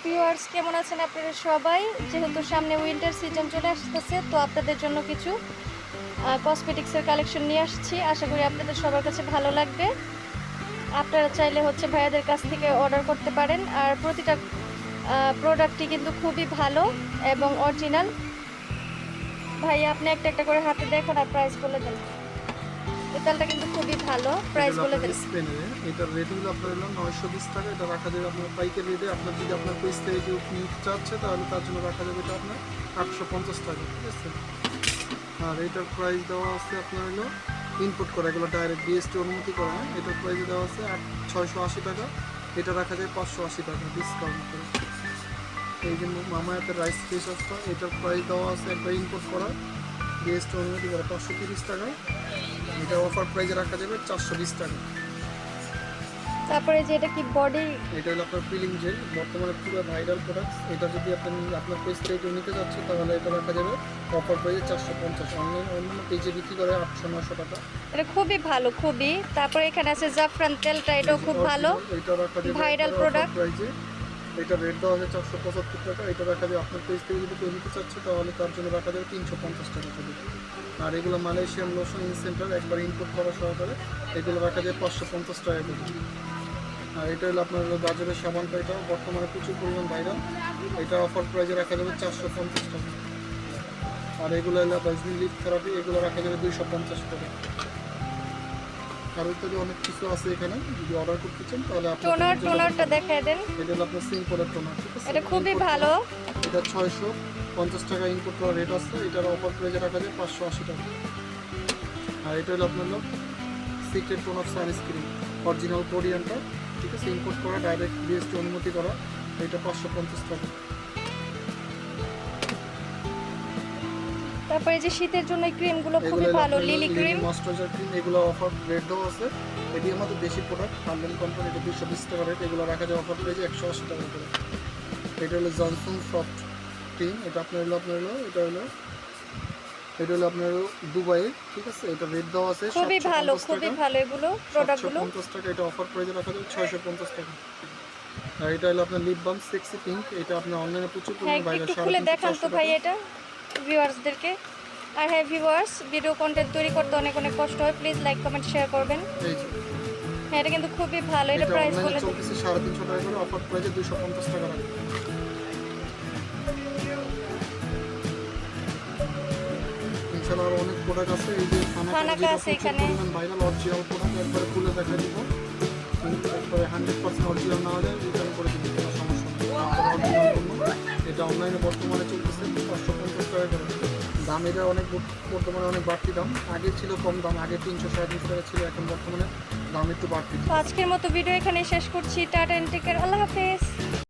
Viewers, কেমন আছেন আপনারা সবাই? যেহেতু সামনে উইন্টার সিজন চলে আসতেছে, তো আপনাদের জন্য কিছু কসমেটিক্সের কালেকশন নিয়ে আসছি। আশা করি আপনাদের সবার কাছে ভালো লাগবে। আপনারা চাইলে ভাইয়াদের কাছ থেকে অর্ডার করতে পারেন। আর প্রতিটা প্রোডাক্টই কিন্তু খুবই ভালো এবং অরিজিনাল। ভাইয়া, আপনি একটা একটা করে হাতে দেখুন আর প্রাইস বলে দেন। এই তেলটা কিন্তু খুবই ভালো, প্রাইস বলে দেন। এটার রেট হলো আপনার হলো 920 টাকা। এটা রাখা যাবে আপনার পাইকারি রেটে। আপনার যদি আপনার পেজ থেকে কেউ নিতে চাচ্ছে তাহলে তার জন্য রাখা যাবে এটা আপনার 850 টাকা, ঠিক আছে। আর এটার প্রাইস দেওয়া আছে আপনার হলো ইনপুট করা, এগুলো ডাইরেক্ট বিএসটি অনুমতি করা, এটার প্রাইস দেওয়া আছে 680 টাকা। এটা রাখা যায় 580 টাকা ডিসকাউন্ট করে। এই জন্য মামায়াতের রাইস ফেস আসতো, এটার প্রাইস দেওয়া আছে একবার ইনপুট করা, বিএসটি অনুমতি করা 530 টাকা। এটা অফার প্রাইসে রাখা যাবে 420 টাকা। তারপরে যে এটা কি বডি, এটা হলো আপনার পিলিং জেল, বর্তমানে পুরো ভাইরাল প্রোডাক্ট। এটা যদি আপনার পেজ থেকে কেউ নিতে যাচ্ছে তাহলে এটা রাখা যাবে অফার প্রাইসে 450। অন্যান্য পেজে বিক্রি করে 800-900 টাকা। এটা খুবই ভালো, খুবই। তারপরে এখানে আছে জাফরান তেলটা, এটাও খুব ভালো, এটা রাখা যাবে ভাইরাল প্রোডাক্ট। প্রাইসে। এটা রেট দেওয়া আছে 475 টাকা। এটা রাখা যাবে আপনার পেজ থেকে যদি কেউ নিতে চাচ্ছে তাহলে তার জন্য রাখা যাবে 350 টাকা করে। আর এগুলো মালয়েশিয়ান লোশন ইনসেন্টার, একবার ইনপুট করা সহকারে, এগুলো রাখা যায় 550 টাকা করে। আর এটা হলো আপনার বাজারের সাবানটা, এটা বর্তমানে প্রচুর পরিমাণ ভাইরাল। এটা অফার প্রাইসে রাখা যাবে 450 টাকা। আর এগুলো হলো ভাইজমিন লিপ থেরাপি, এগুলো রাখা যাবে 250 টাকা। আর ইত্যাদি অনেক কিছু আছে এখানে, যদি অর্ডার করতে চান তাহলে টোনারটা দেখায় দেন। এটা হলো আপনার সিম্পলের টোনার, ঠিক আছে। এটা খুবই ভালো। এটা 650 টাকা ইনপুট করা রেট আছে। এটার অফার প্রাইসে রাখা যায় 580 টাকা। আর এটা হলো আপনার secret tone of sunscreen, original কোরিয়ানটা, ঠিক আছে, ইম্পোর্ট করা, ডাইরেক্ট বিএসটি অনুমতি করা। এটা 550 টাকা। তারপরে যে শীতের জন্য এই ক্রিমগুলো খুবই ভালো, লিলি ক্রিম, ময়েশ্চারাইজার ক্রিম, এগুলো অফার রেট দেওয়া আছে। এটি আমাদের দেশি প্রোডাক্ট, হার্লেন কোম্পানি, এটা 220 টাকা রেট। এগুলো রাখা যায় অফার প্রাইসে 180 টাকা করে। এটা হলো জনসন সফট ক্রিম, এটা এটা হলো আপনার দুবাইয়ের, ঠিক আছে। এটা রেট দেওয়া আছে খুবই ভালো, খুবই ভালো এগুলো প্রোডাক্টগুলো। 750 টাকা। এটা অফার প্রাইসে রাখা যাবে 650 টাকা। আর এটা হলো আপনার লিপ বাম সেক্সি পিঙ্ক, এটা আপনার অনলাইনে প্রচুর পরিমাণে ভাইরাল। একটু খুলে দেখান তো ভাই এটা ভিউয়ার্সদেরকে। আর হ্যাঁ ভিউয়ার্স, ভিডিও কন্টেন্ট তৈরি করতে অনেক অনেক কষ্ট হয়, প্লিজ লাইক কমেন্ট শেয়ার করবেন। হ্যাঁ, এটা কিন্তু খুবই ভালো। এটা প্রাইস বলে চলতেছে 350 টাকা করে, অফার প্রাইসে 250 টাকা রাখবে। এছাড়া আরো অনেক প্রোডাক্ট আছে। এই যে ফানাকা আছে এখানে, ভাইরাল অরিজিনাল প্রোডাক্ট, একবারে খুলে দেখা দিব। একবারে 100% অরিজিনাল না হলে রিটার্ন করে দিতে কোনো সমস্যা নেই। এটা অনলাইনে বর্তমানে চলতেছে 550 টাকা করে। দাম এটা বর্তমানে অনেক বাড়তি দাম। আগে ছিল কম দাম, আগে 300-350 টাকা ছিল, এখন বর্তমানে দাম একটু বাড়তি। আজকের মতো ভিডিও এখানে শেষ করছি। টাটা এন্ড টেক কেয়ার, আল্লাহ হাফেজ।